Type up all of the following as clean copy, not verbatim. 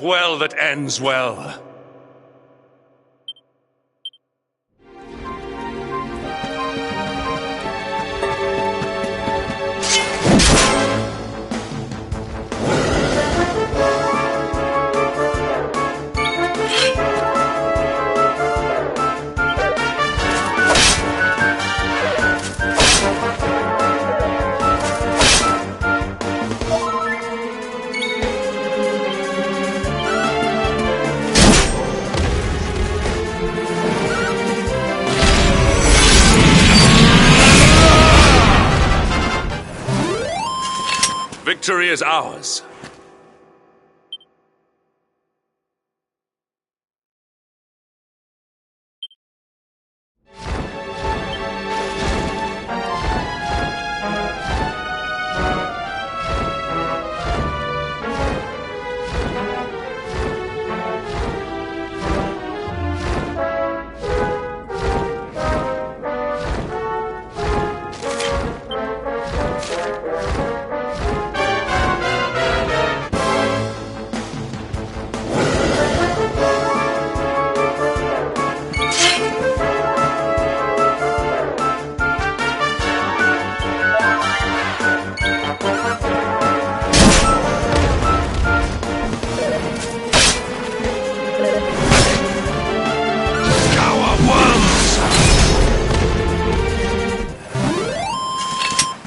well that ends well. Victory is ours.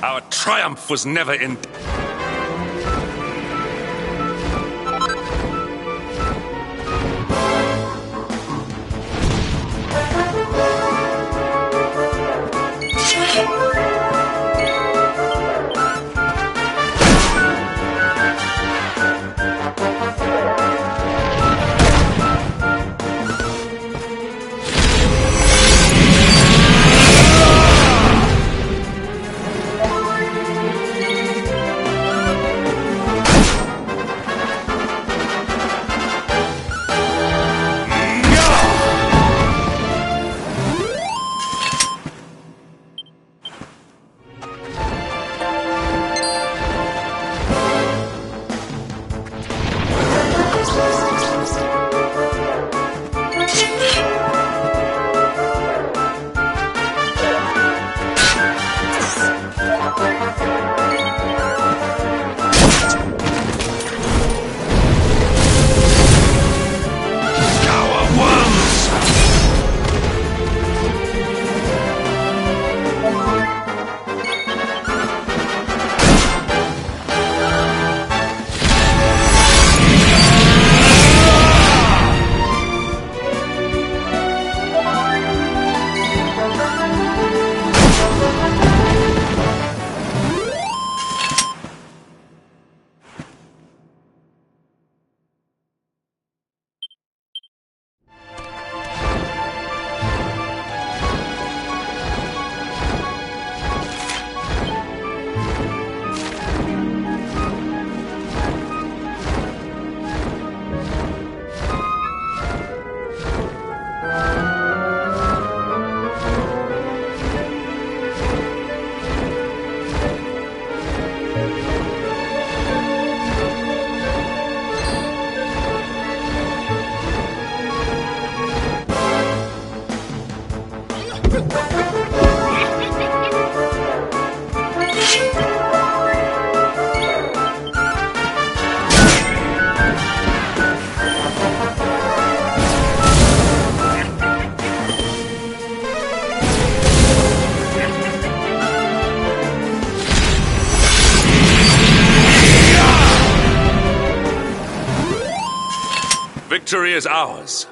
Our triumph was never in... Victory is ours.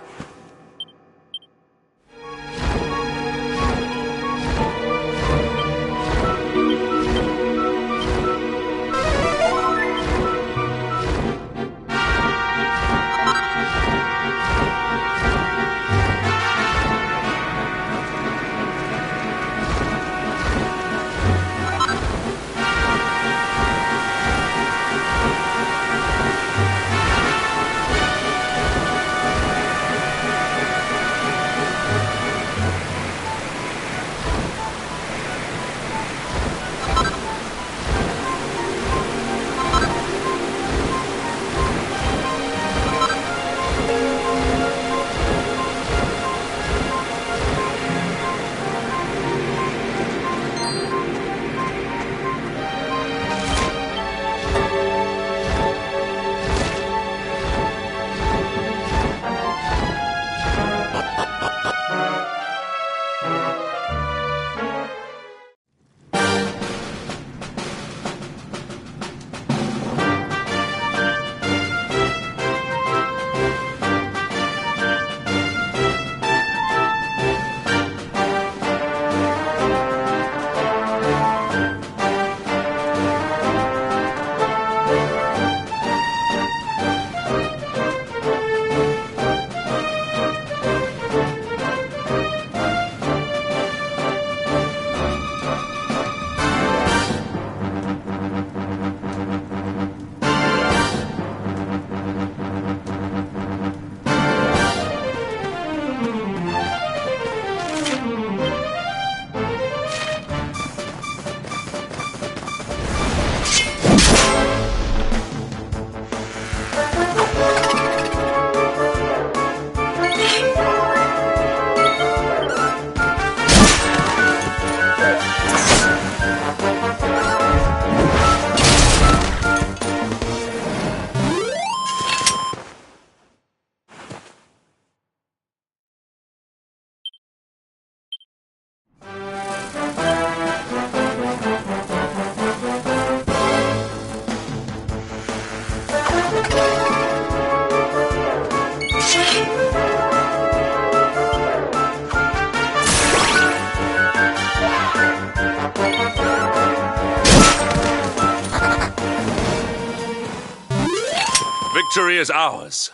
Victory is ours.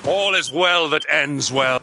All is well that ends well.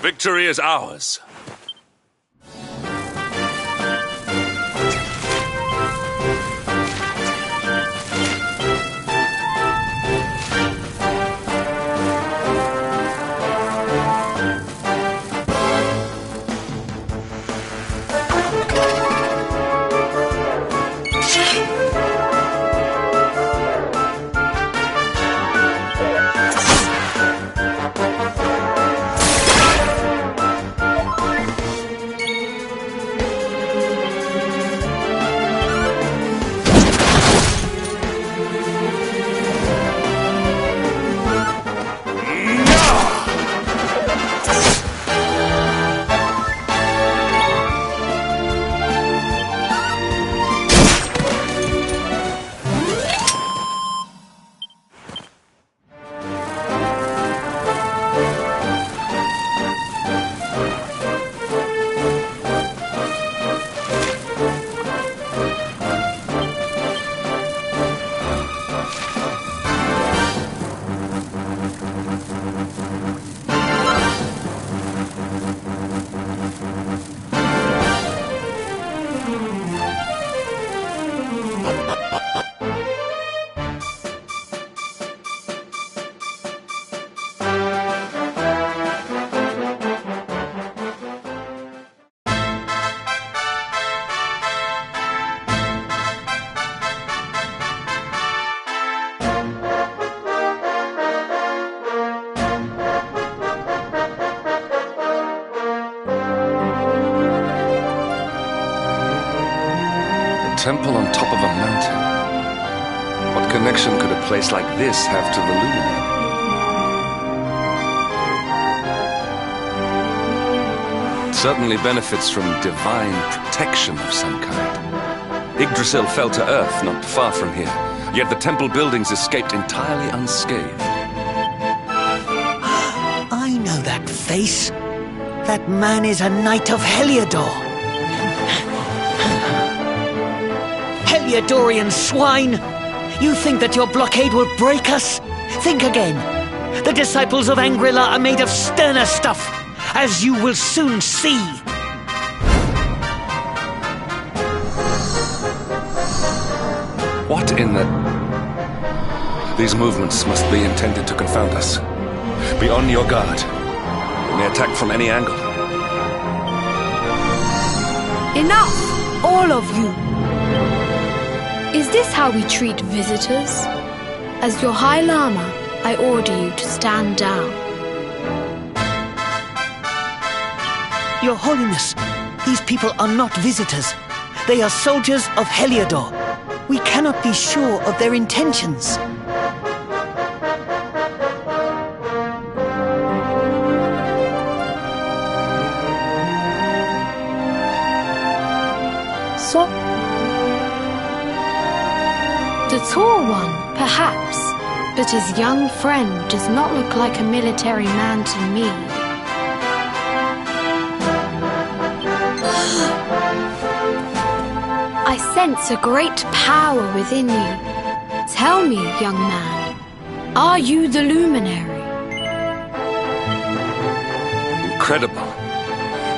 Victory is ours. Temple on top of a mountain. What connection could a place like this have to the luminary? It certainly benefits from divine protection of some kind. Yggdrasil fell to earth not far from here, yet the temple buildings escaped entirely unscathed. I know that face. That man is a knight of Heliodor. Heliodorian swine! You think that your blockade will break us? Think again. The disciples of Angrila are made of sterner stuff, as you will soon see. What in the... These movements must be intended to confound us. Be on your guard. They may attack from any angle. Enough! All of you! Is this how we treat visitors? As your High Lama, I order you to stand down. Your Holiness, these people are not visitors. They are soldiers of Heliodor. We cannot be sure of their intentions. So? The tall one, perhaps, but his young friend does not look like a military man to me. I sense a great power within you. Tell me, young man, are you the luminary? Incredible.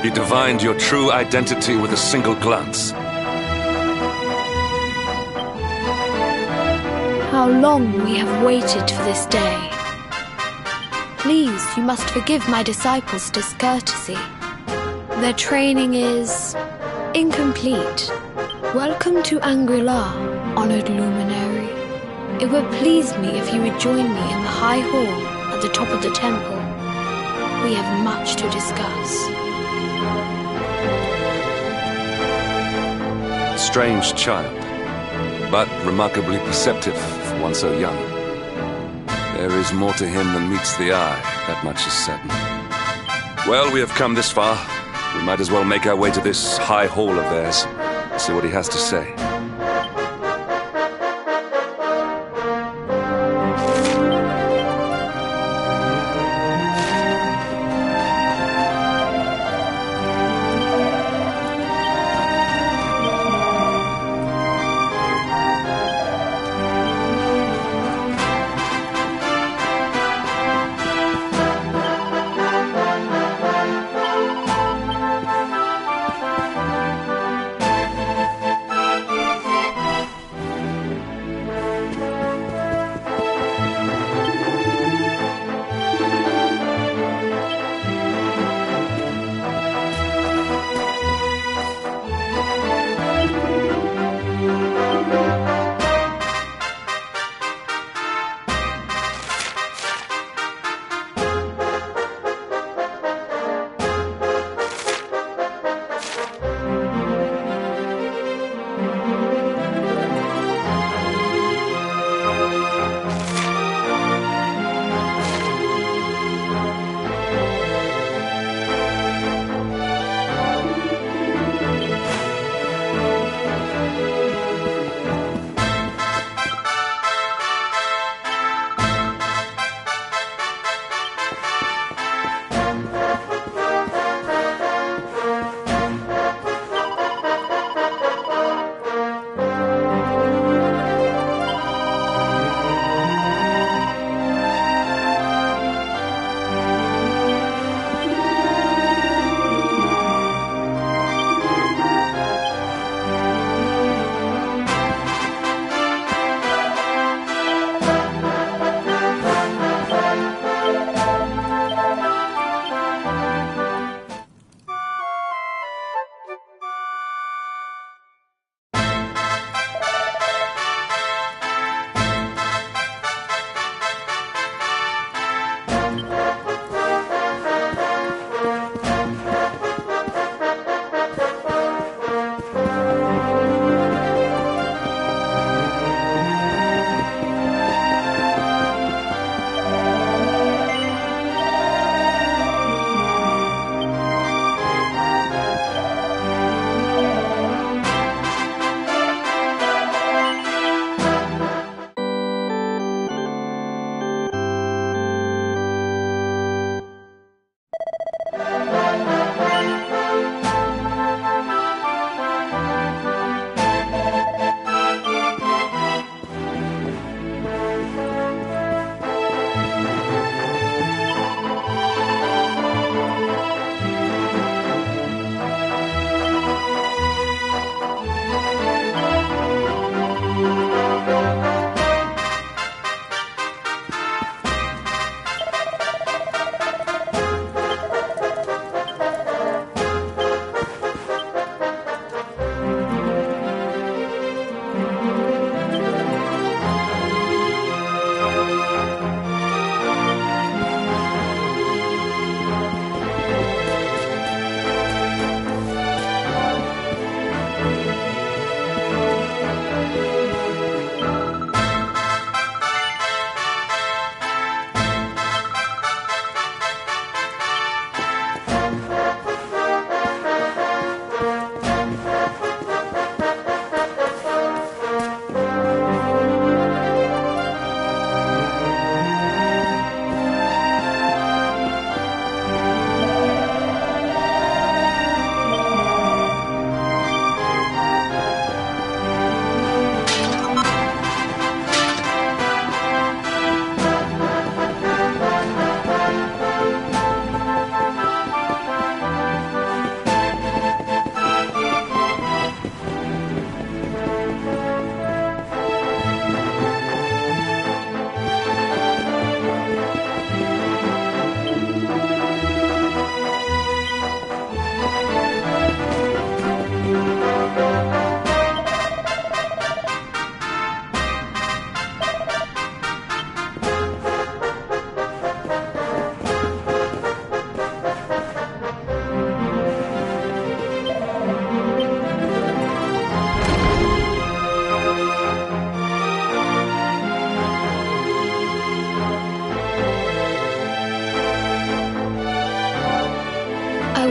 You divined your true identity with a single glance. How long we have waited for this day. Please, you must forgive my disciples' discourtesy. Their training is incomplete. Welcome to Angri-La, honored luminary. It would please me if you would join me in the high hall at the top of the temple. We have much to discuss. A strange child, but remarkably perceptive for one so young. There is more to him than meets the eye, that much is certain. Well, we have come this far. We might as well make our way to this high hall of theirs. See what he has to say.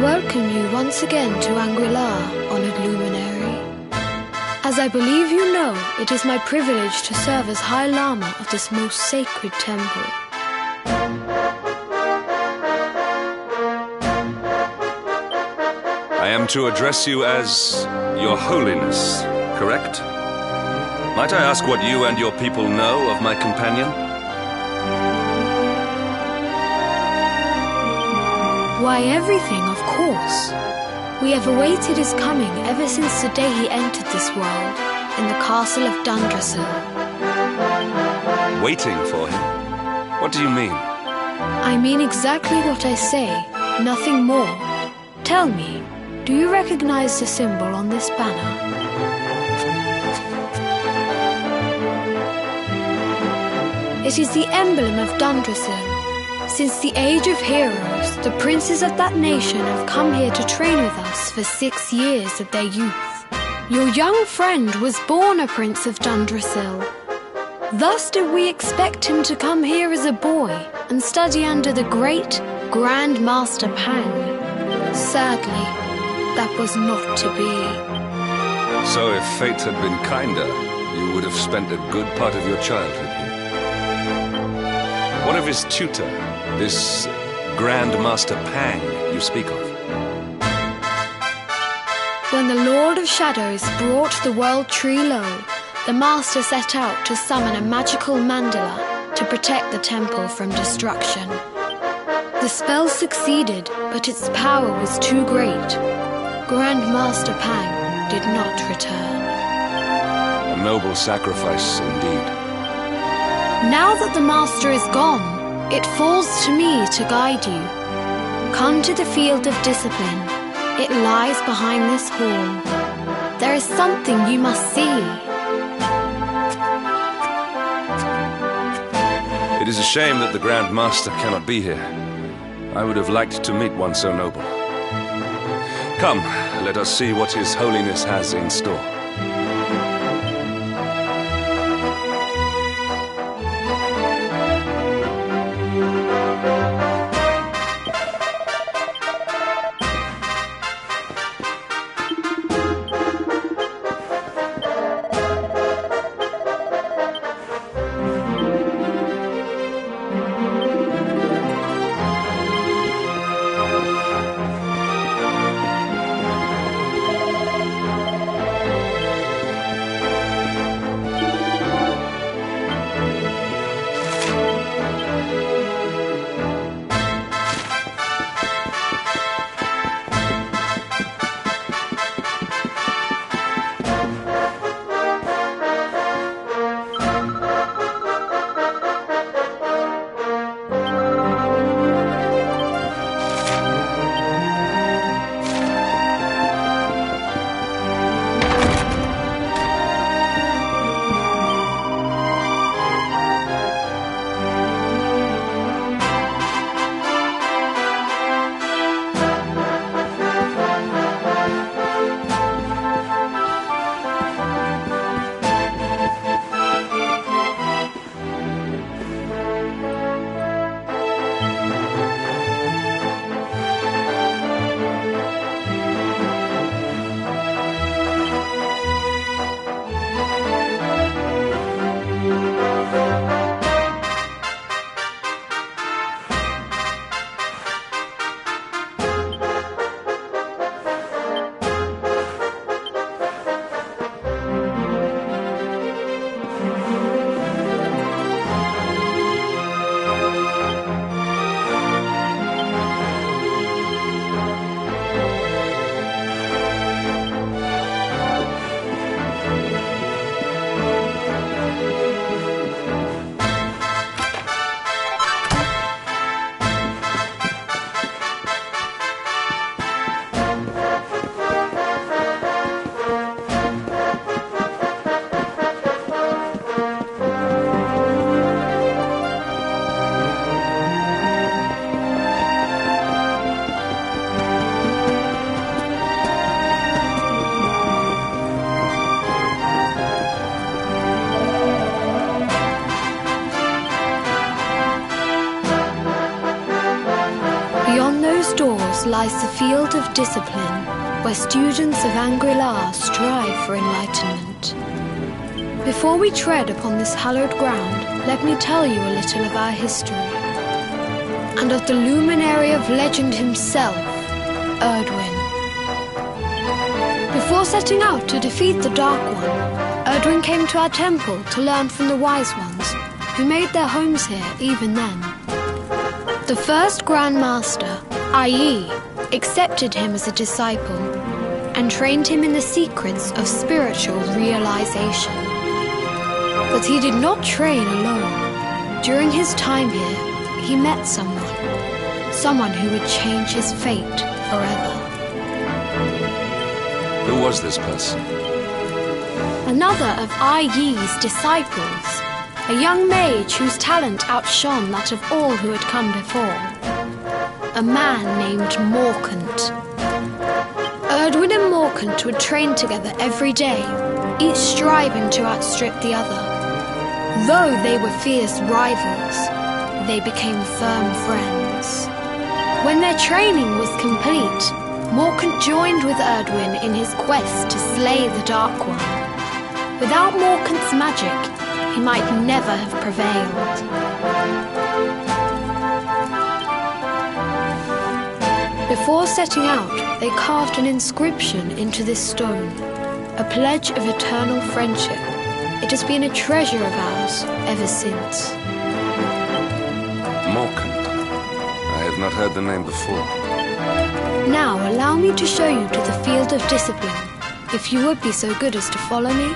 welcome you once again to Anguillar, honored luminary. As I believe you know, it is my privilege to serve as High Lama of this most sacred temple. I am to address you as Your Holiness, correct? Might I ask what you and your people know of my companion? Why, everything, of course. We have awaited his coming ever since the day he entered this world, in the castle of Dundrasil. Waiting for him? What do you mean? I mean exactly what I say, nothing more. Tell me, do you recognize the symbol on this banner? It is the emblem of Dundrasil. Since the age of heroes, the princes of that nation have come here to train with us for 6 years of their youth. Your young friend was born a prince of Dundrasil. Thus did we expect him to come here as a boy and study under the great Grand Master Pang. Sadly, that was not to be. So if fate had been kinder, you would have spent a good part of your childhood here. What of his tutor, this Grand Master Pang you speak of? When the Lord of Shadows brought the world tree low, the Master set out to summon a magical mandala to protect the temple from destruction. The spell succeeded, but its power was too great. Grand Master Pang did not return. A noble sacrifice indeed. Now that the Master is gone, it falls to me to guide you. Come to the field of discipline. It lies behind this hall. There is something you must see. It is a shame that the Grand Master cannot be here. I would have liked to meet one so noble. Come, let us see what His Holiness has in store. us lies the field of discipline, where students of Angri-La strive for enlightenment. Before we tread upon this hallowed ground, let me tell you a little of our history, and of the luminary of legend himself, Erdwin. Before setting out to defeat the Dark One, Erdwin came to our temple to learn from the Wise Ones, who made their homes here even then. The first Grand Master, i.e., accepted him as a disciple and trained him in the secrets of spiritual realization. But he did not train alone. During his time here, he met someone who would change his fate forever. Who was this person? Another of Ai-Yi's disciples, a young mage whose talent outshone that of all who had come before. A man named Morkant. Erdwin and Morkant would train together every day, each striving to outstrip the other. Though they were fierce rivals, they became firm friends. When their training was complete, Morkant joined with Erdwin in his quest to slay the Dark One. Without Morkant's magic, he might never have prevailed. Before setting out, they carved an inscription into this stone, a pledge of eternal friendship. It has been a treasure of ours ever since. Morkant. I have not heard the name before. Now allow me to show you to the field of discipline, if you would be so good as to follow me.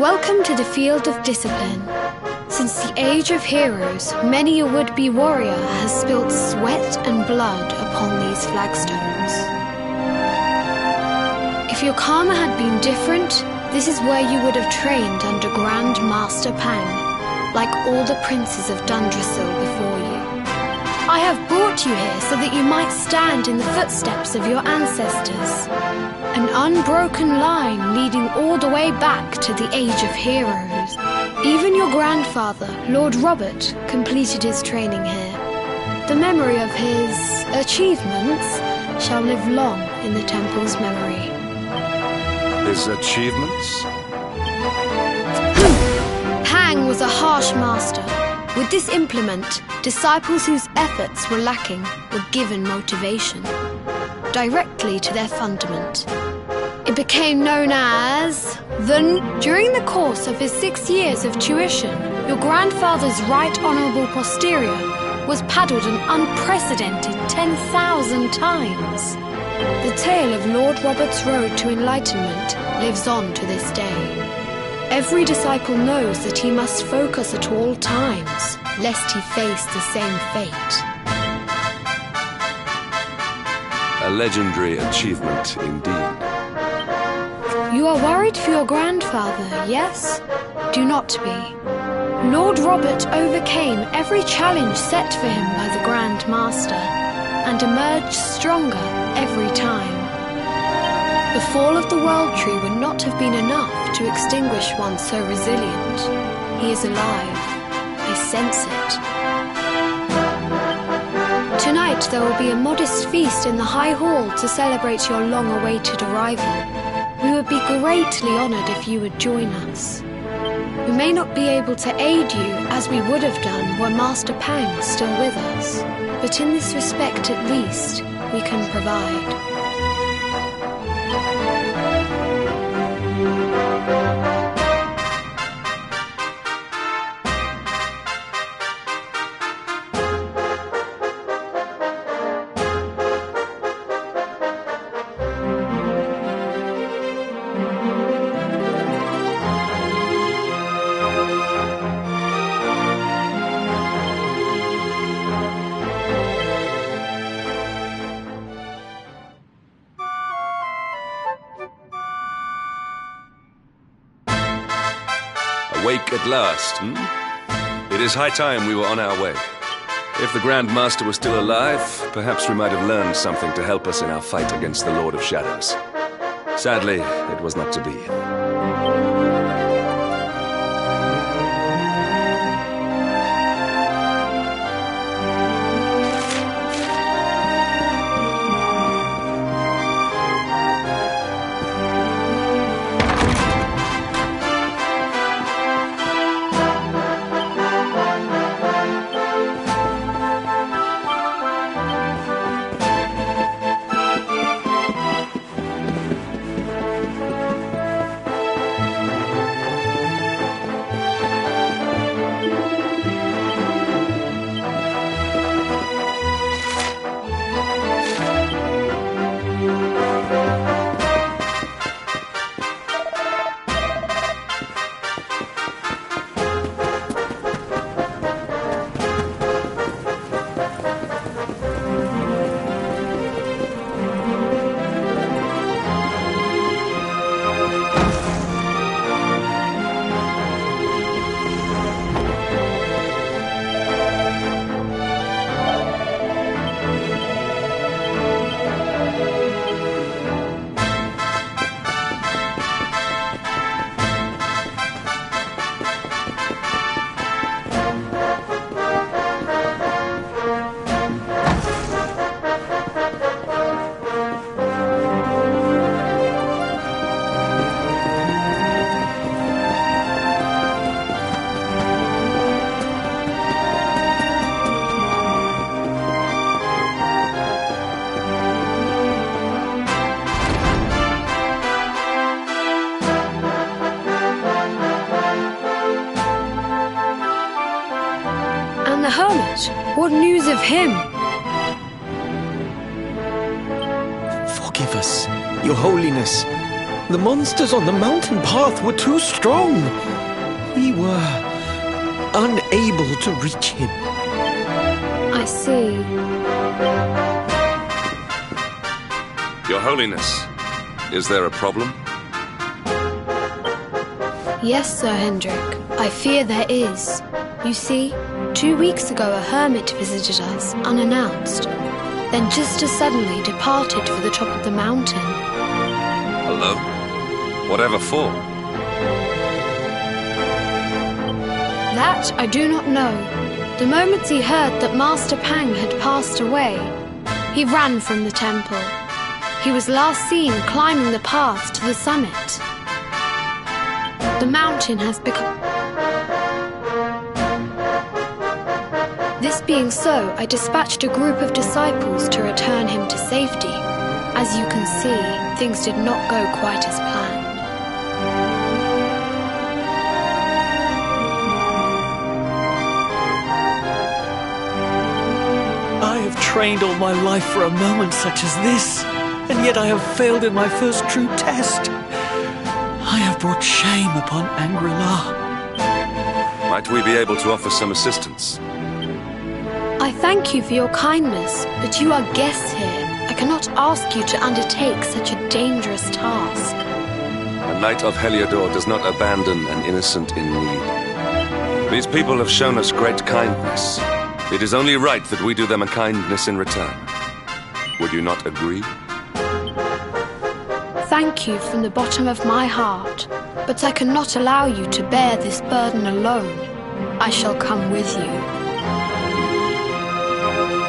Welcome to the field of discipline. Since the age of heroes, many a would-be warrior has spilt sweat and blood upon these flagstones. If your karma had been different, this is where you would have trained under Grand Master Pang, like all the princes of Dundrasil before you. I have brought you here so that you might stand in the footsteps of your ancestors. An unbroken line leading all the way back to the Age of Heroes. Even your grandfather, Lord Robert, completed his training here. The memory of his achievements shall live long in the temple's memory. His achievements? Pang was a harsh master. With this implement, disciples whose efforts were lacking were given motivation directly to their fundament. It became known as During the course of his 6 years of tuition, your grandfather's right honourable posterior was paddled an unprecedented 10,000 times. The tale of Lord Robert's road to enlightenment lives on to this day. Every disciple knows that he must focus at all times, lest he face the same fate. A legendary achievement indeed. You are worried for your grandfather, yes? Do not be. Lord Robert overcame every challenge set for him by the Grand Master, and emerged stronger every time. The fall of the World Tree would not have been enough to extinguish one so resilient. He is alive. I sense it. Tonight there will be a modest feast in the High Hall to celebrate your long-awaited arrival. We would be greatly honoured if you would join us. We may not be able to aid you as we would have done were Master Pang still with us, but in this respect at least, we can provide. at last, hmm? It is high time we were on our way. If the Grand Master was still alive, perhaps we might have learned something to help us in our fight against the Lord of Shadows. Sadly, it was not to be. And the hermit? What news of him? Forgive us, Your Holiness. The monsters on the mountain path were too strong. We were unable to reach him. I see. Your Holiness, is there a problem? Yes, Sir Hendrik. I fear there is. You see, 2 weeks ago a hermit visited us, unannounced. Then just as suddenly departed for the top of the mountain. Alone? Whatever for? That I do not know. The moment he heard that Master Pang had passed away, he ran from the temple. He was last seen climbing the path to the summit. The mountain has become... This being so, I dispatched a group of disciples to return him to safety. As you can see, things did not go quite as planned. I have trained all my life for a moment such as this, and yet I have failed in my first true test. I have brought shame upon Angri-La. Might we be able to offer some assistance? I thank you for your kindness, but you are guests here. I cannot ask you to undertake such a dangerous task. A knight of Heliodor does not abandon an innocent in need. These people have shown us great kindness. It is only right that we do them a kindness in return. Would you not agree? Thank you from the bottom of my heart, but I cannot allow you to bear this burden alone. I shall come with you.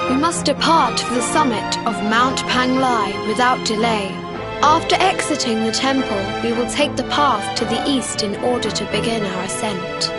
We must depart for the summit of Mount Panglai without delay. After exiting the temple, we will take the path to the east in order to begin our ascent.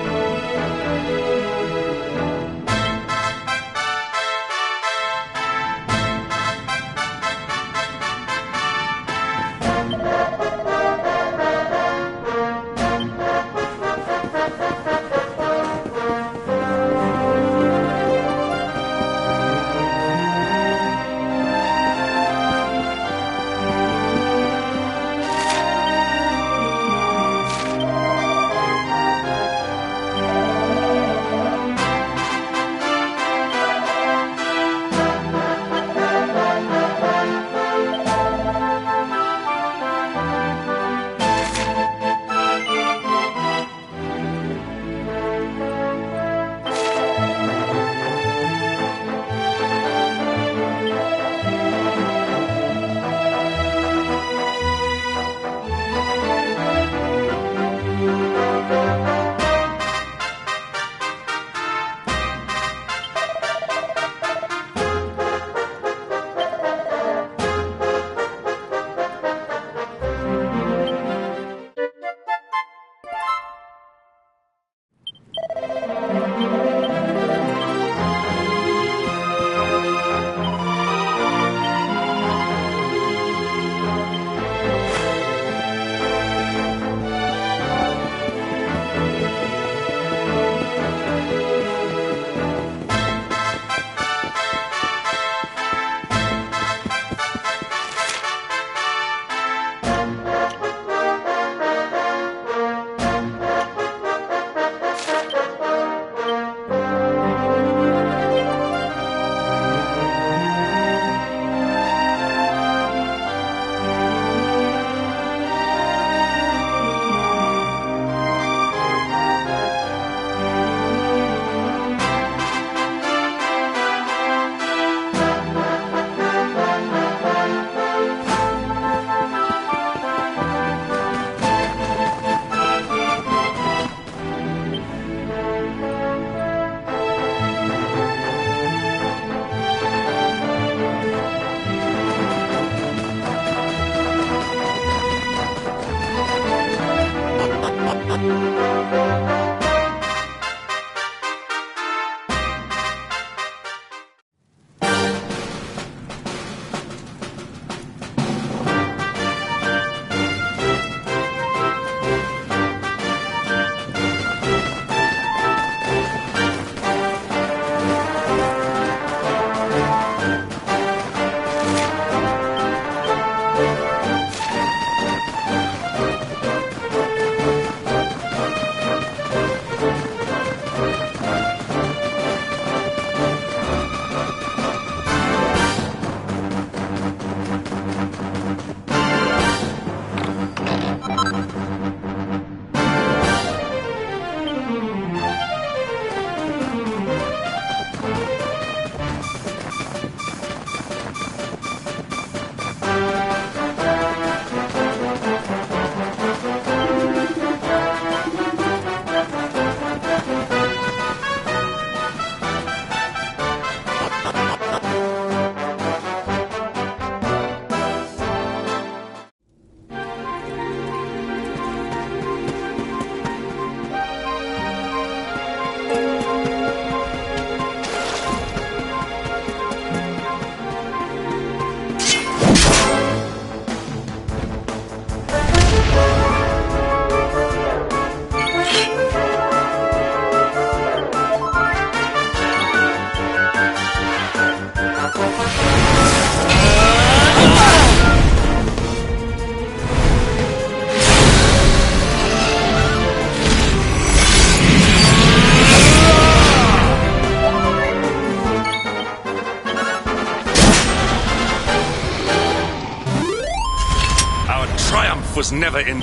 was never in...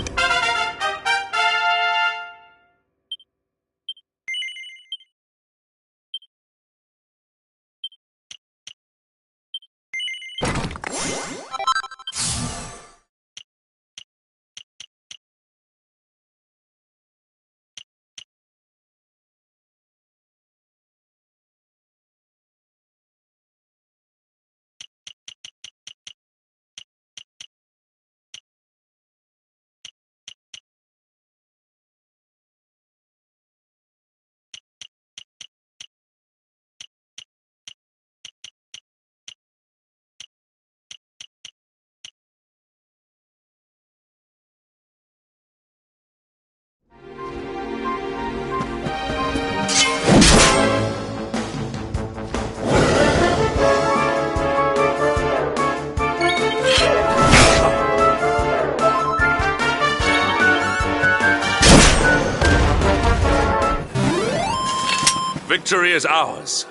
Victory is ours.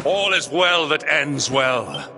All is well that ends well.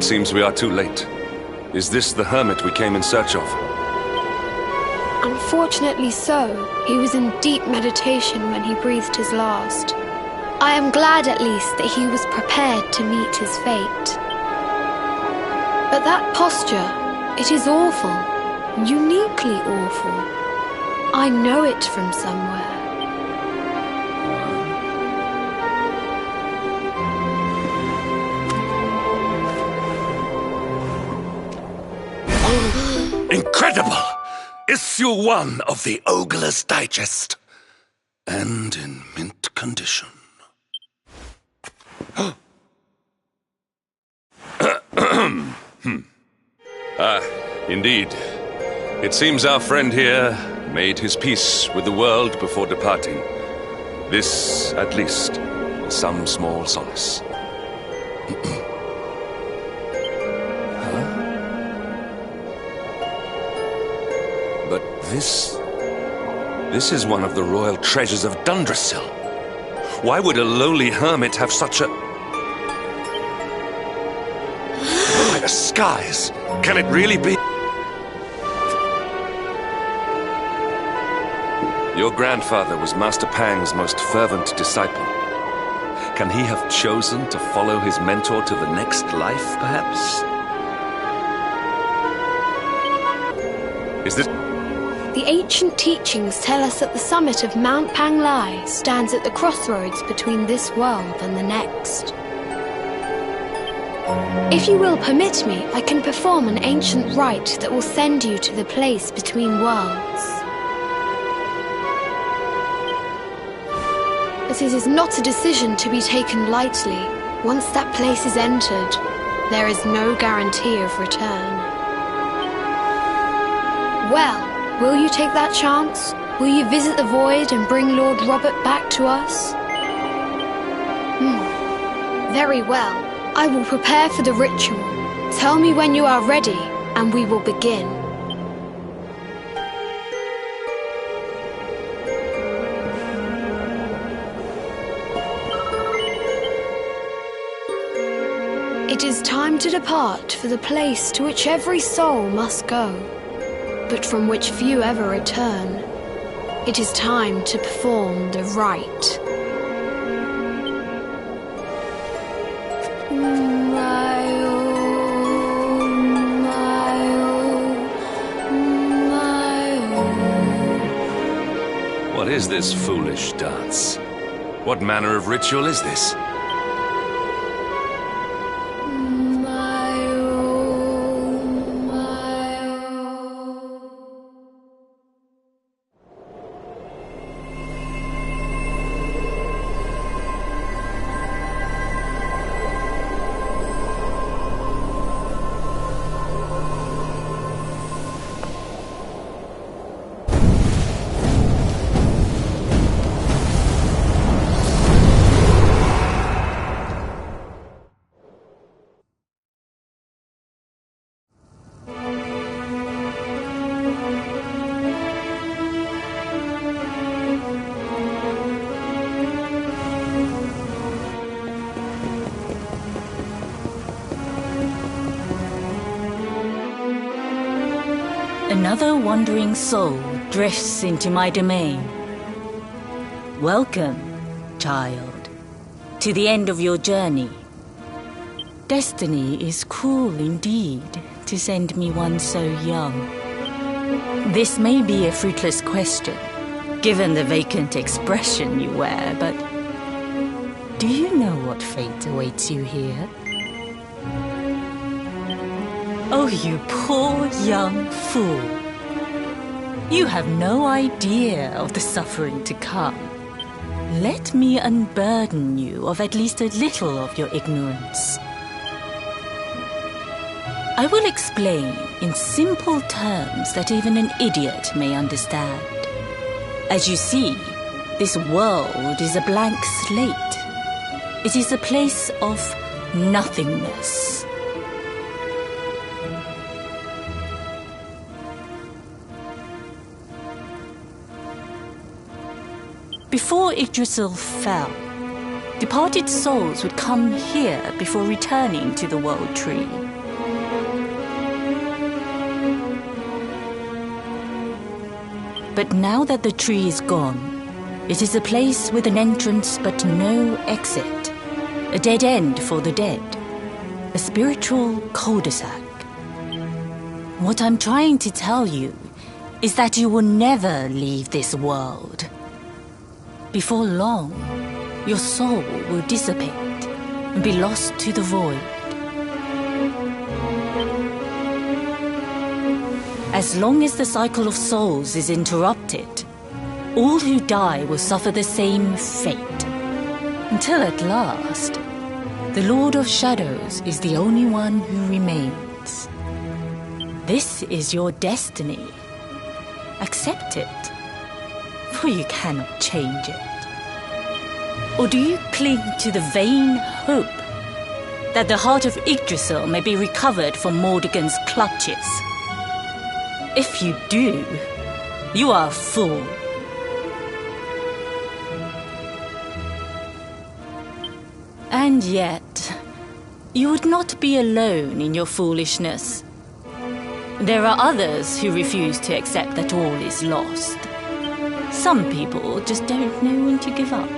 seems we are too late. Is this the hermit we came in search of? Unfortunately so. He was in deep meditation when he breathed his last. I am glad at least that he was prepared to meet his fate. But that posture, it is awful. Uniquely awful. I know it from somewhere. Incredible! Issue 1 of the Ogre's Digest. And in mint condition. Indeed. It seems our friend here made his peace with the world before departing. This, at least, is some small solace. But this is one of the royal treasures of Dundrasil. Why would a lowly hermit have such a... By the skies! Can it really be? Your grandfather was Master Pang's most fervent disciple. Can he have chosen to follow his mentor to the next life, perhaps? Is this... The ancient teachings tell us that the summit of Mount Panglai stands at the crossroads between this world and the next. If you will permit me, I can perform an ancient rite that will send you to the place between worlds. But it is not a decision to be taken lightly. Once that place is entered, there is no guarantee of return. Well, will you take that chance? Will you visit the void and bring Lord Robert back to us? Very well. I will prepare for the ritual. Tell me when you are ready, and we will begin. It is time to depart for the place to which every soul must go, but from which few ever return. It is time to perform the rite. What is this foolish dance? What manner of ritual is this? Another wandering soul drifts into my domain. Welcome, child, to the end of your journey. Destiny is cruel indeed to send me one so young. This may be a fruitless question, given the vacant expression you wear, but do you know what fate awaits you here? Oh, you poor young fool. You have no idea of the suffering to come. Let me unburden you of at least a little of your ignorance. I will explain in simple terms that even an idiot may understand. As you see, this world is a blank slate. It is a place of nothingness. Before Yggdrasil fell, departed souls would come here before returning to the World Tree. But now that the tree is gone, it is a place with an entrance but no exit. A dead end for the dead. A spiritual cul-de-sac. What I'm trying to tell you is that you will never leave this world. Before long, your soul will dissipate and be lost to the void. As long as the cycle of souls is interrupted, all who die will suffer the same fate. Until at last, the Lord of Shadows is the only one who remains. This is your destiny. Accept it, for you cannot change it. Or do you cling to the vain hope that the heart of Yggdrasil may be recovered from Mordegon's clutches? If you do, you are a fool. And yet, you would not be alone in your foolishness. There are others who refuse to accept that all is lost. Some people just don't know when to give up.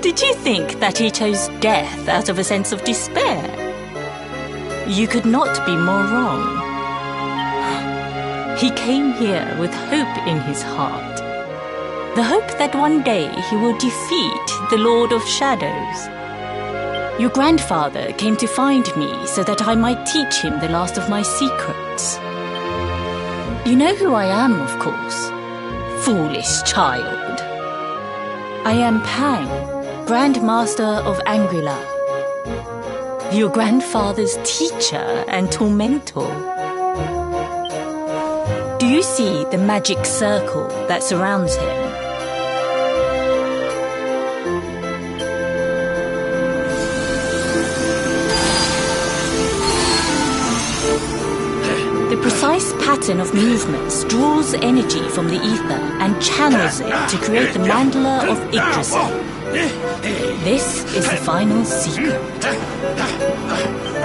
Did you think that he chose death out of a sense of despair? You could not be more wrong. He came here with hope in his heart. The hope that one day he will defeat the Lord of Shadows. Your grandfather came to find me so that I might teach him the last of my secrets. You know who I am, of course. Foolish child. I am Pang, Grand Master of Angrila. Your grandfather's teacher and tormentor. Do you see the magic circle that surrounds him? The precise pattern of movements draws energy from the ether and channels it to create the mandala of Yggdrasil. This is the final secret.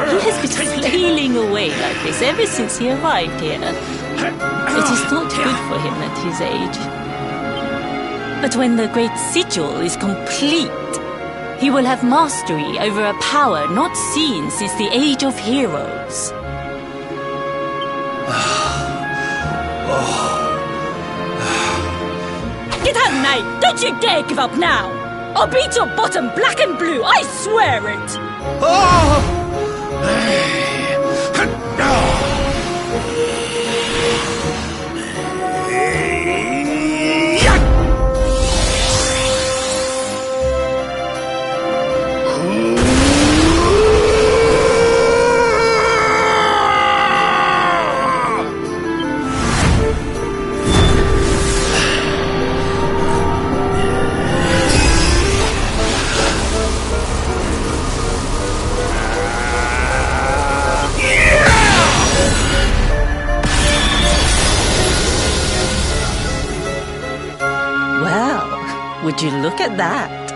He has been flailing away like this ever since he arrived here. It is not good for him at his age. But when the great sigil is complete, he will have mastery over a power not seen since the Age of Heroes. Get out, knight! Don't you dare give up now! I'll beat your bottom black and blue, I swear it! Would you look at that?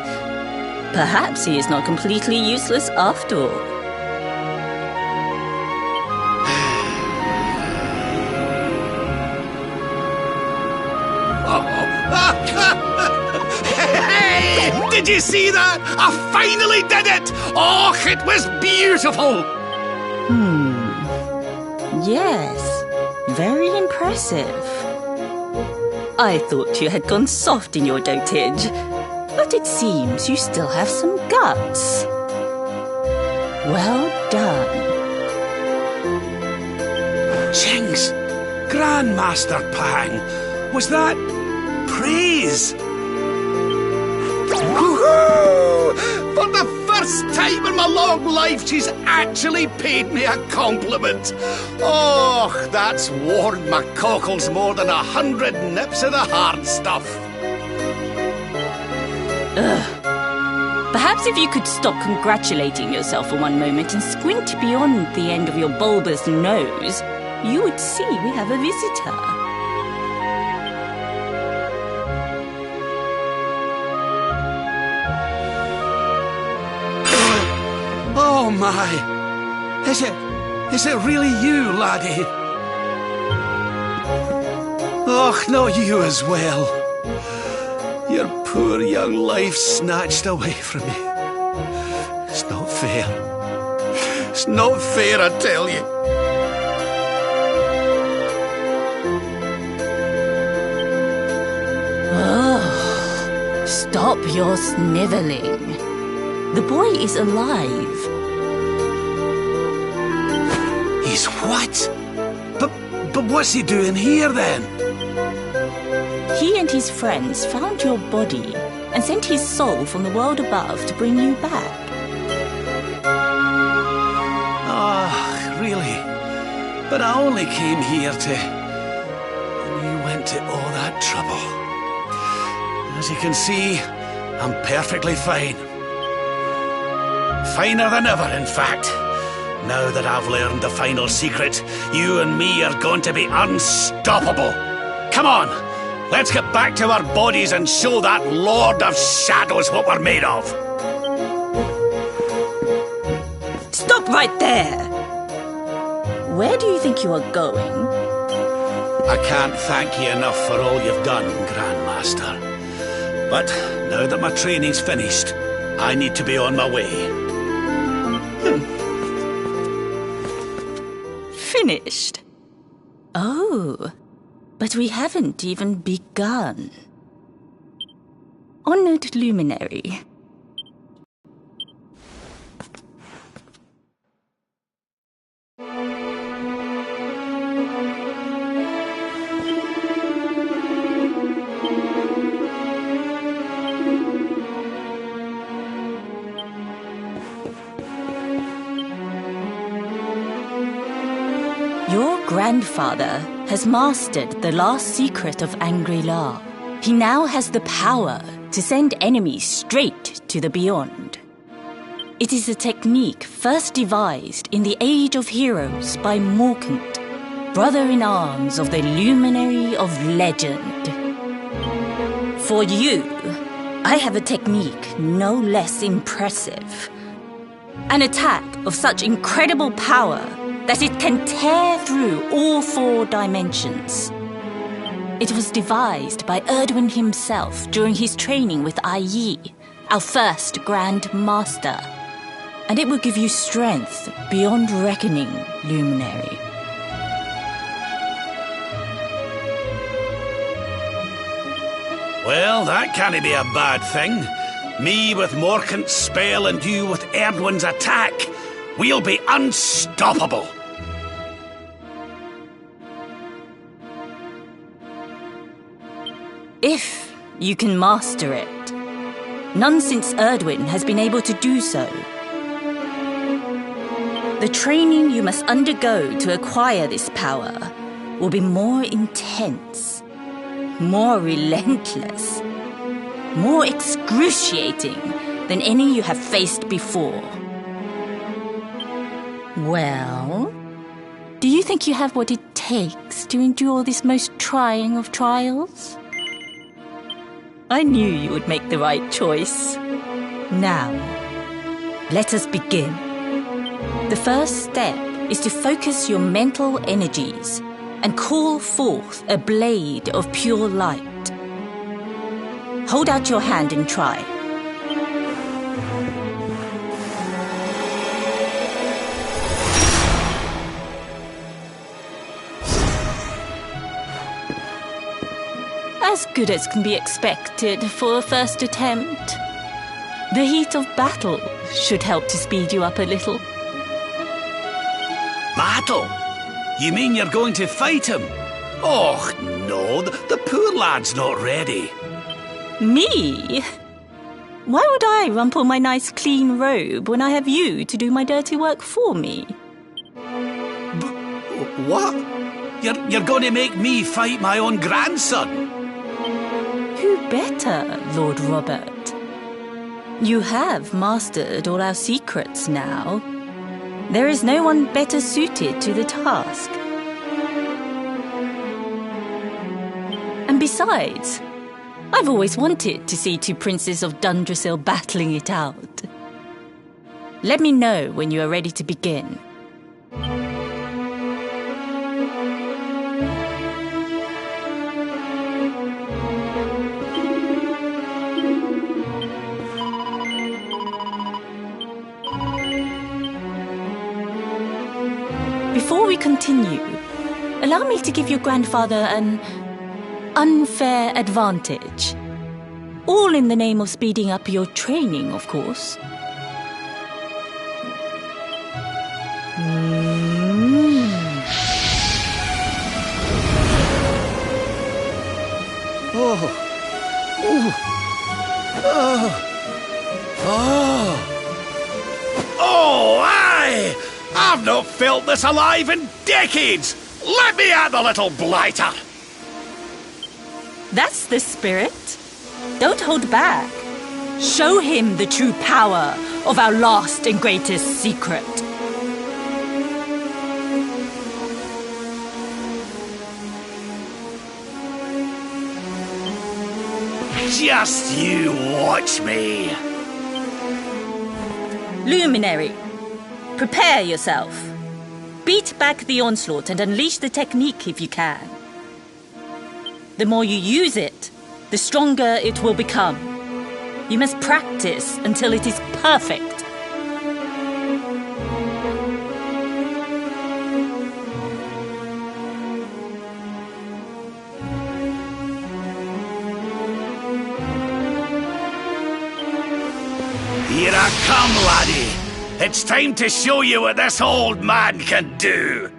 Perhaps he is not completely useless after all. Hey! Did you see that? I finally did it! Oh, it was beautiful! Yes, very impressive. I thought you had gone soft in your dotage, but it seems you still have some guts. Well done. Jinx! Grandmaster Pang! Was that praise? Woohoo! For the first time in my long life, she's actually paid me a compliment. Oh, that's warmed my cockles more than 100 nips of the hard stuff. Perhaps if you could stop congratulating yourself for one moment and squint beyond the end of your bulbous nose, you would see we have a visitor. Oh my! Is it really you, laddie? Och, no, you as well. Your poor young life snatched away from me. It's not fair. It's not fair, I tell you. Oh, stop your snivelling. The boy is alive. He's what? But what's he doing here then? He and his friends found your body and sent his soul from the world above to bring you back. Ah, really? But I only came here to... And you went to all that trouble. As you can see, I'm perfectly fine. Finer than ever, in fact. Now that I've learned the final secret, you and me are going to be unstoppable. Come on, let's get back to our bodies and show that Lord of Shadows what we're made of. Stop right there! Where do you think you are going? I can't thank you enough for all you've done, Grandmaster. But now that my training's finished, I need to be on my way. Finished? Oh, but we haven't even begun. Honored Luminary. Your grandfather has mastered the last secret of Angri-La. He now has the power to send enemies straight to the beyond. It is a technique first devised in the Age of Heroes by Morkant, brother-in-arms of the Luminary of Legend. For you, I have a technique no less impressive. An attack of such incredible power that it can tear through all 4 dimensions. It was devised by Erdwin himself during his training with Yi, our first Grand Master. And it will give you strength beyond reckoning, Luminary. Well, that can't be a bad thing. Me with Morkant's spell and you with Erdwin's attack. We'll be unstoppable. If you can master it. None since Erdwin has been able to do so. The training you must undergo to acquire this power will be more intense, more relentless, more excruciating than any you have faced before. Well, do you think you have what it takes to endure this most trying of trials? I knew you would make the right choice. Now, let us begin. The first step is to focus your mental energies and call forth a blade of pure light. Hold out your hand and try. As good as can be expected for a first attempt. The heat of battle should help to speed you up a little. Battle? You mean you're going to fight him? Oh, no, the poor lad's not ready. Me? Why would I rumple my nice clean robe when I have you to do my dirty work for me? What? You're going to make me fight my own grandson? Who better, Lord Robert? You have mastered all our secrets now. There is no one better suited to the task. And besides, I've always wanted to see two princes of Dundrasil battling it out. Let me know when you are ready to begin. Before we continue, allow me to give your grandfather an unfair advantage. All in the name of speeding up your training, of course. Oh, aye! I've not felt this alive in decades! Let me at the little blighter! That's the spirit. Don't hold back. Show him the true power of our last and greatest secret. Just you watch me! Luminary, prepare yourself. Beat back the onslaught and unleash the technique if you can. The more you use it, the stronger it will become. You must practice until it is perfect. Here I come, laddie. It's time to show you what this old man can do.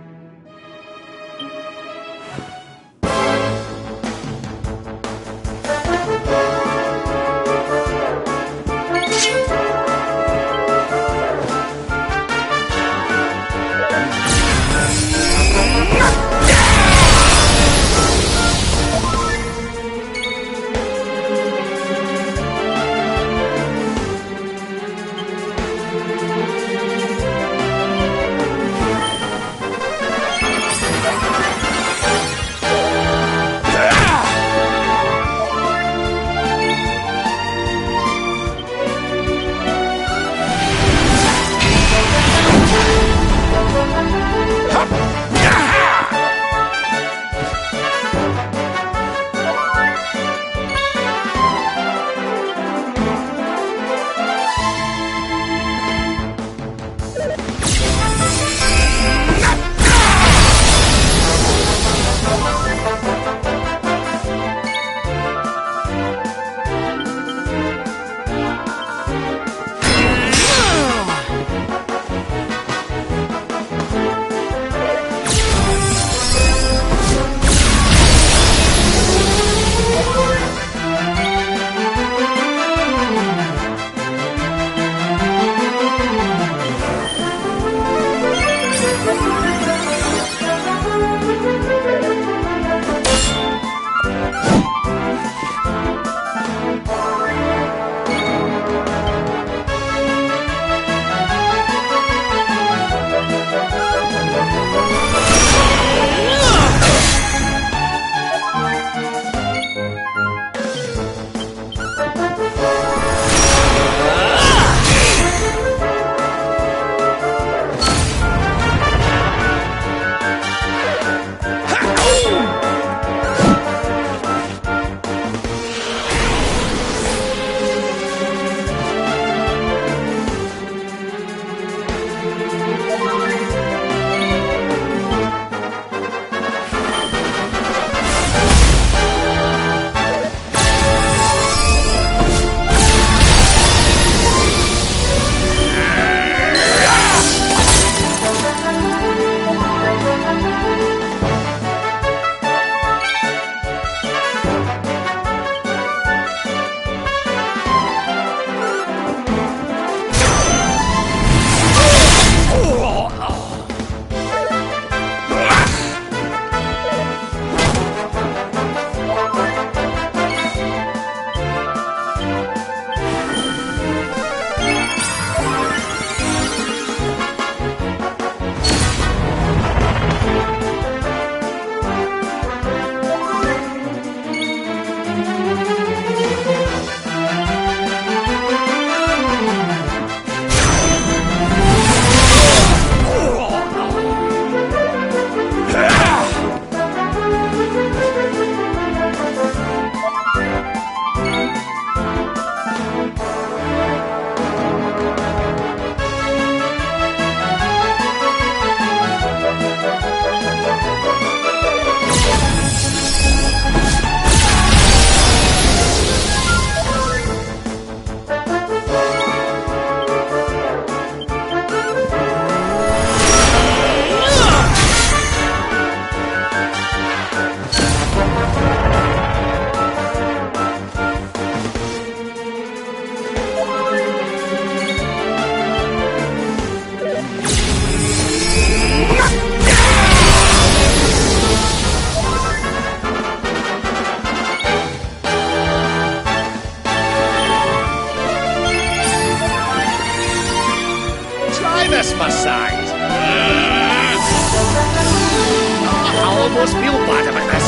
almost feel bad about this.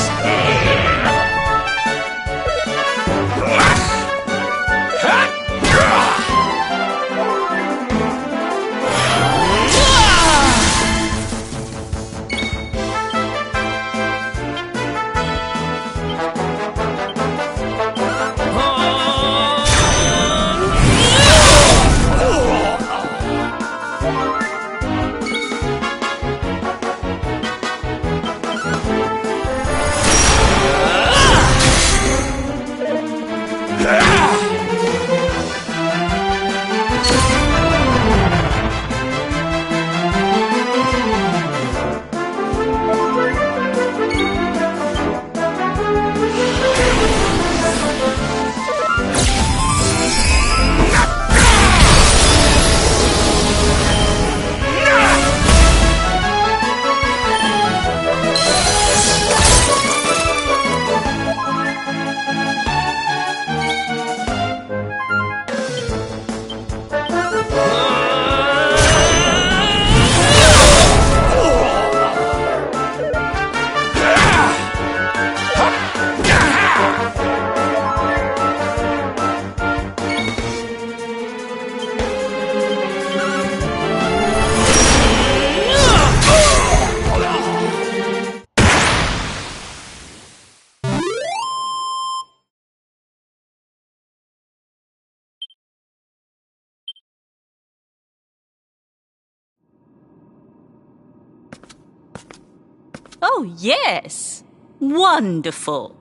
Oh, yes! Wonderful!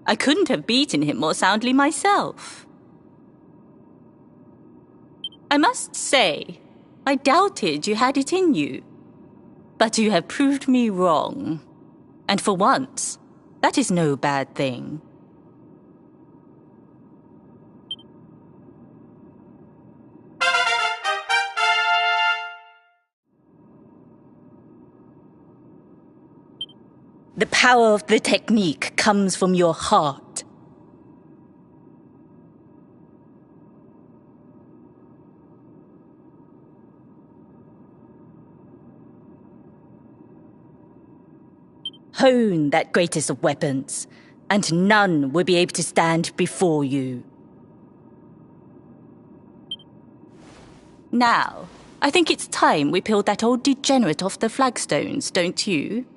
I couldn't have beaten him more soundly myself. I must say, I doubted you had it in you. But you have proved me wrong. And for once, that is no bad thing. The power of the technique comes from your heart. Hone that greatest of weapons, and none will be able to stand before you. Now, I think it's time we peeled that old degenerate off the flagstones, don't you?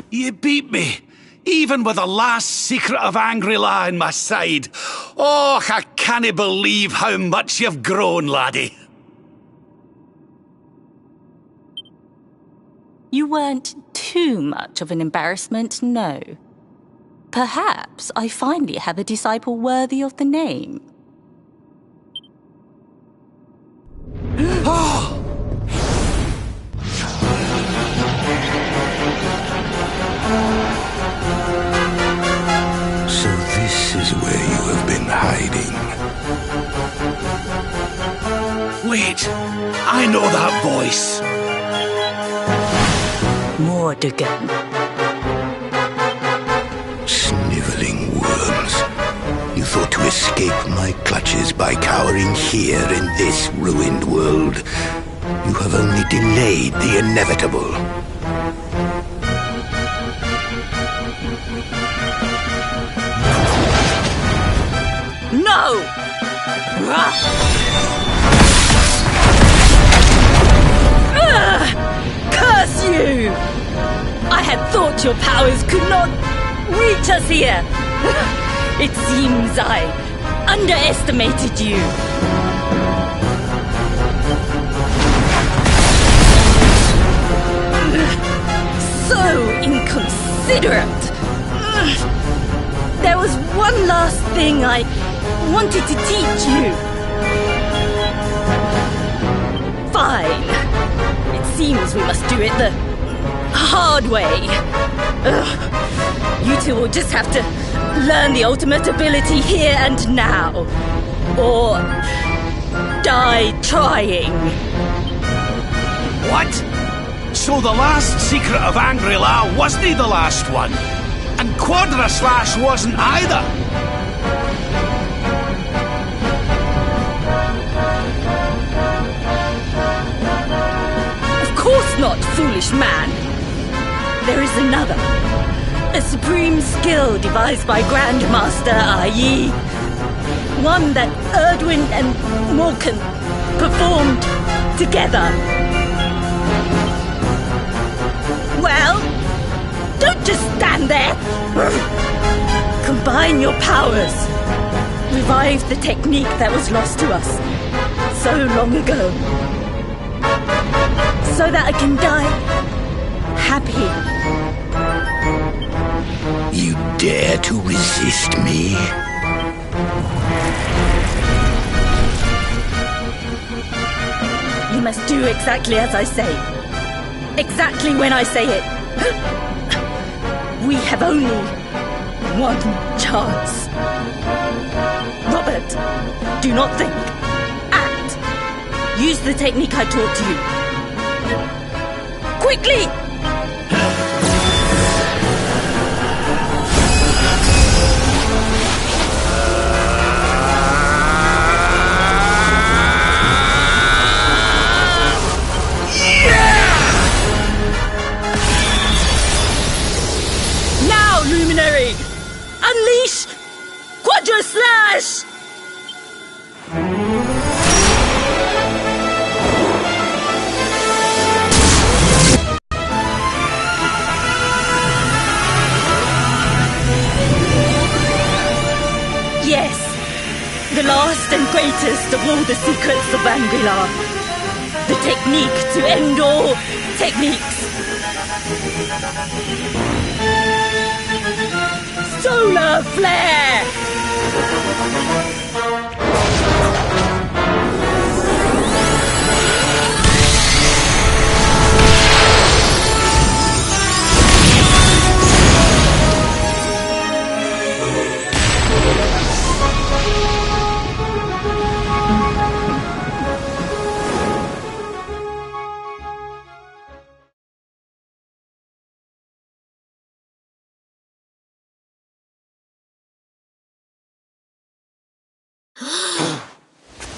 You beat me, even with the last secret of Angry-La in my side. Oh, I can't believe how much you've grown, laddie. You weren't too much of an embarrassment, no. Perhaps I finally have a disciple worthy of the name. So this is where you have been hiding. Wait, I know that voice. Mordegan. Sniveling worms. You thought to escape my clutches by cowering here in this ruined world. You have only delayed the inevitable. No! Curse you! I had thought your powers could not reach us here. It seems I underestimated you. So inconsiderate. There was one last thing I wanted to teach you. Fine. It seems we must do it the hard way. You two will just have to learn the ultimate ability here and now. Or die trying. What? So the last secret of Angry-La wasn't the last one? And Quadra Slash wasn't either? there is another. A supreme skill devised by Grandmaster Ai. One that Erdwin and Morkan performed together. Well, don't just stand there. Combine your powers. Revive the technique that was lost to us so long ago. So that I can die happy. You dare to resist me? You must do exactly as I say. Exactly when I say it. We have only one chance. Robert, do not think. Act. Use the technique I taught you. Quickly! Luminary! Unleash! Quadra Slash! Yes, the last and greatest of all the secrets of Angrilar. The technique to end all techniques. Solar Flare!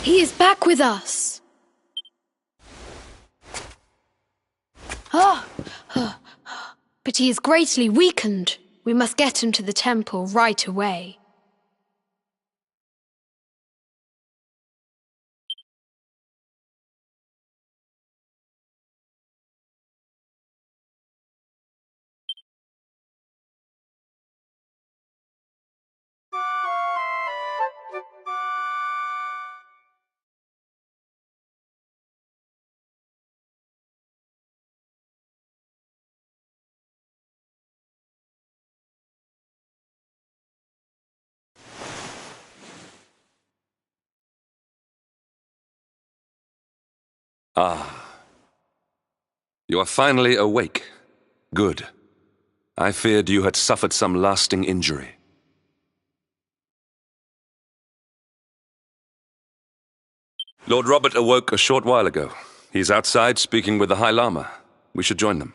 He is back with us. But he is greatly weakened. We must get him to the temple right away. Ah. You are finally awake. Good. I feared you had suffered some lasting injury. Lord Robert awoke a short while ago. He's outside speaking with the High Lama. We should join them.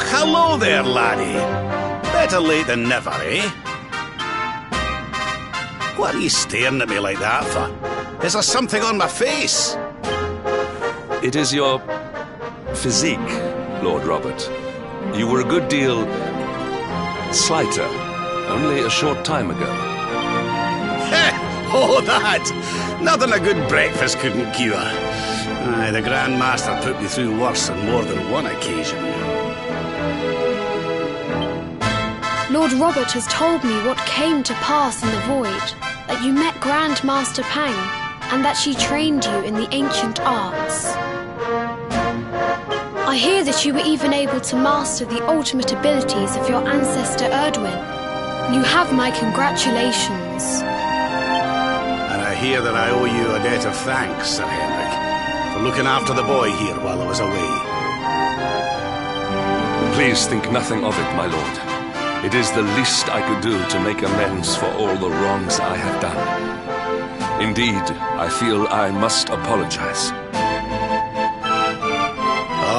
Hello there, laddie. Better late than never, eh? What are you staring at me like that for? Is there something on my face? It is your physique, Lord Robert. You were a good deal slighter only a short time ago. Oh, that! Nothing a good breakfast couldn't cure. Aye, the Grand Master put me through worse on more than one occasion. Lord Robert has told me what came to pass in the void, that you met Grand Master Pang, and that she trained you in the ancient arts. I hear that you were even able to master the ultimate abilities of your ancestor Erdwin. You have my congratulations. And I hear that I owe you a debt of thanks, Sir Henrik, for looking after the boy here while I was away. Please think nothing of it, my lord. It is the least I could do to make amends for all the wrongs I have done. Indeed, I feel I must apologize.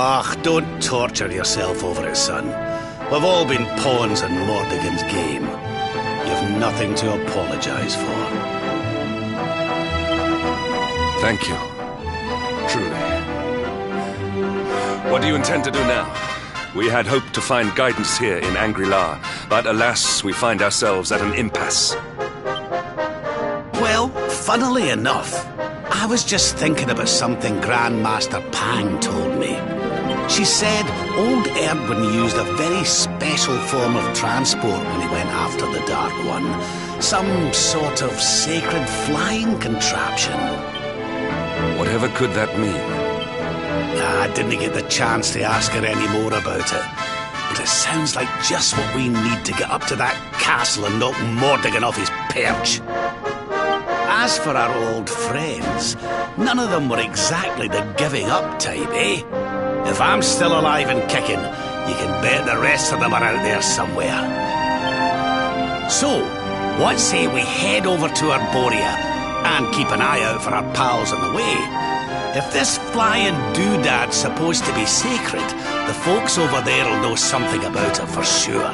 Ah, don't torture yourself over it, son. We've all been pawns in Mordigan's game. You've nothing to apologize for. Thank you. Truly. What do you intend to do now? We had hoped to find guidance here in Angri-La, but alas, we find ourselves at an impasse. Well, funnily enough, I was just thinking about something Grandmaster Pang told me. She said old Erdwin used a very special form of transport when he went after the Dark One. Some sort of sacred flying contraption. Whatever could that mean? I didn't get the chance to ask her any more about it. But it sounds like just what we need to get up to that castle and knock Mordigan off his perch. As for our old friends, none of them were exactly the giving up type, eh? If I'm still alive and kicking, you can bet the rest of them are out there somewhere. So, what say we head over to Arborea and keep an eye out for our pals on the way? If this flying doodad's supposed to be sacred, the folks over there'll know something about it for sure.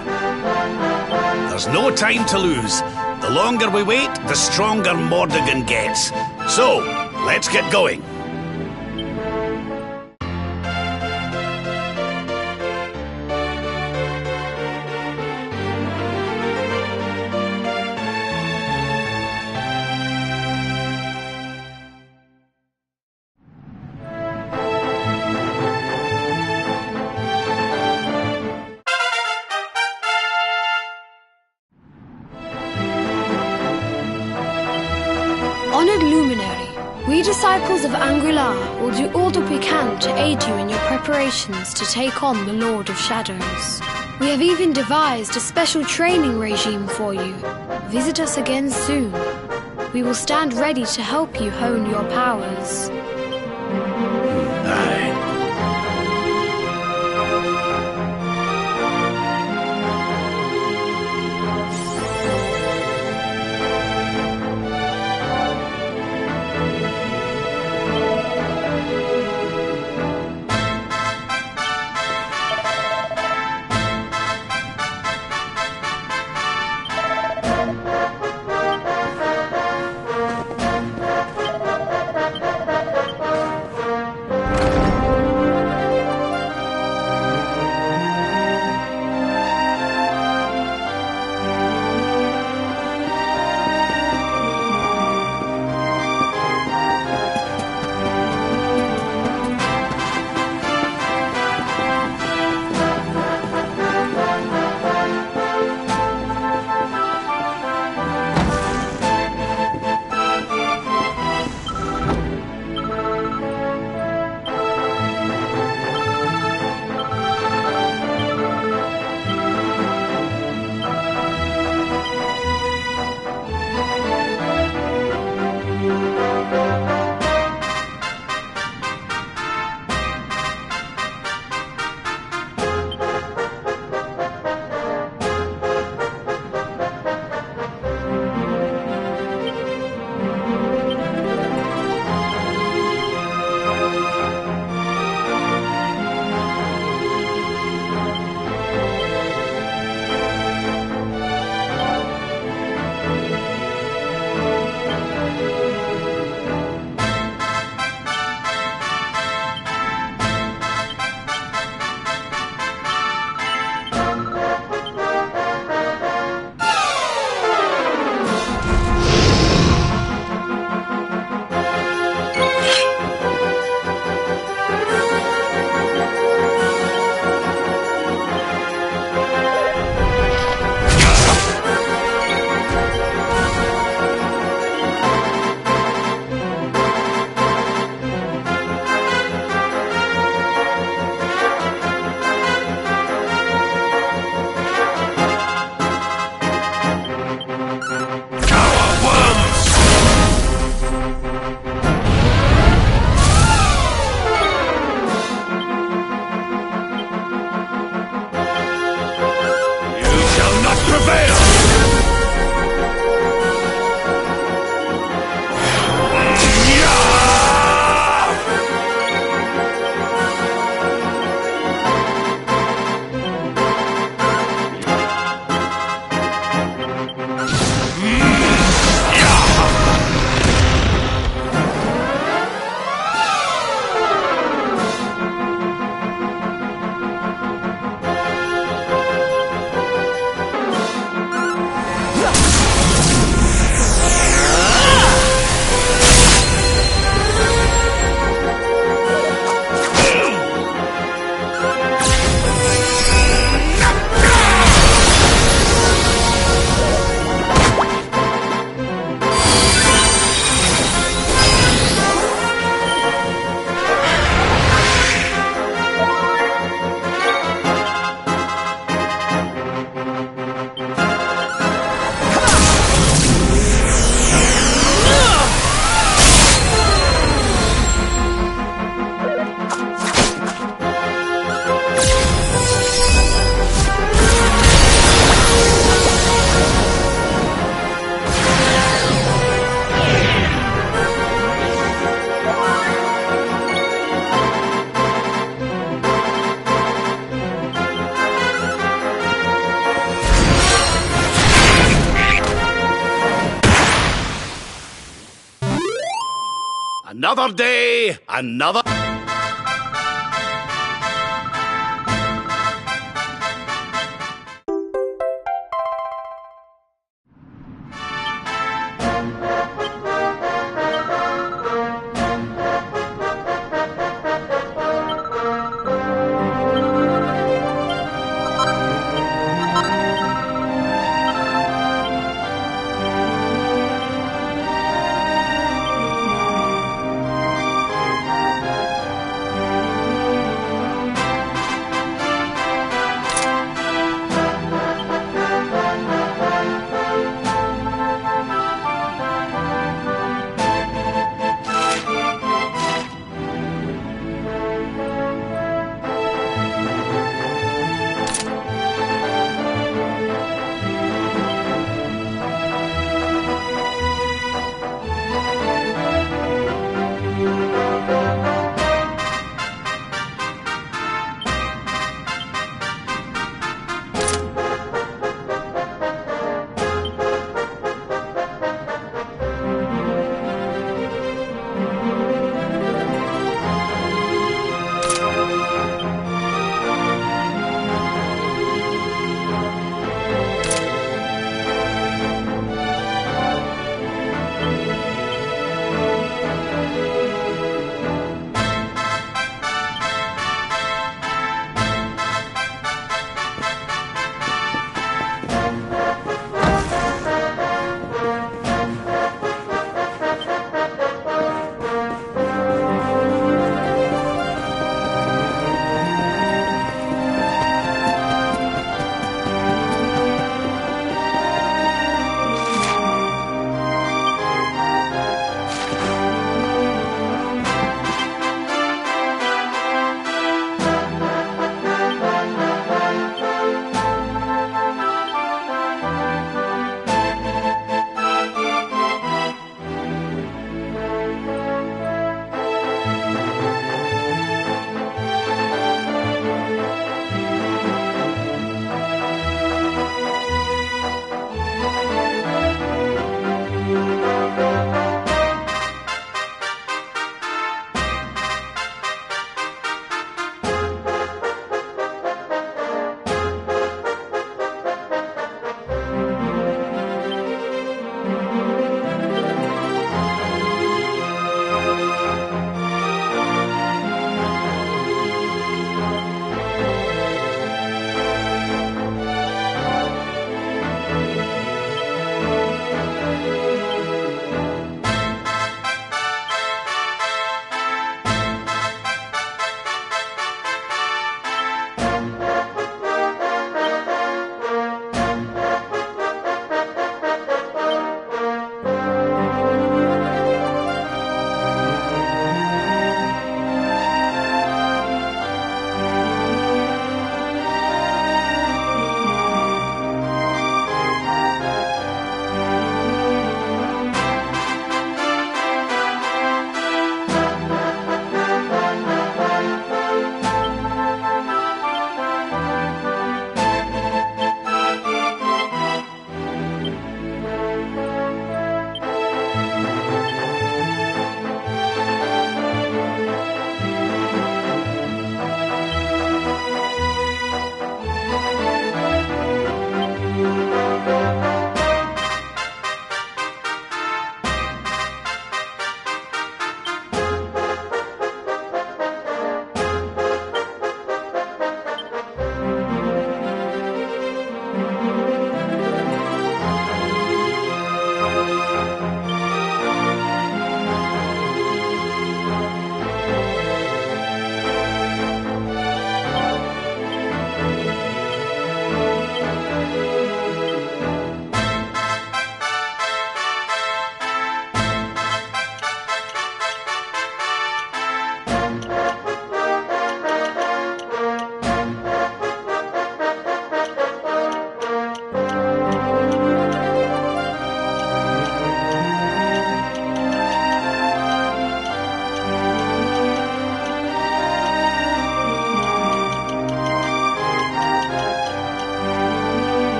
There's no time to lose. The longer we wait, the stronger Mordigan gets. So, let's get going. Honored Luminary, we disciples of Angri-La will do all that we can to aid you in your preparations to take on the Lord of Shadows. We have even devised a special training regime for you. Visit us again soon. We will stand ready to help you hone your powers. Aye. Another day, another...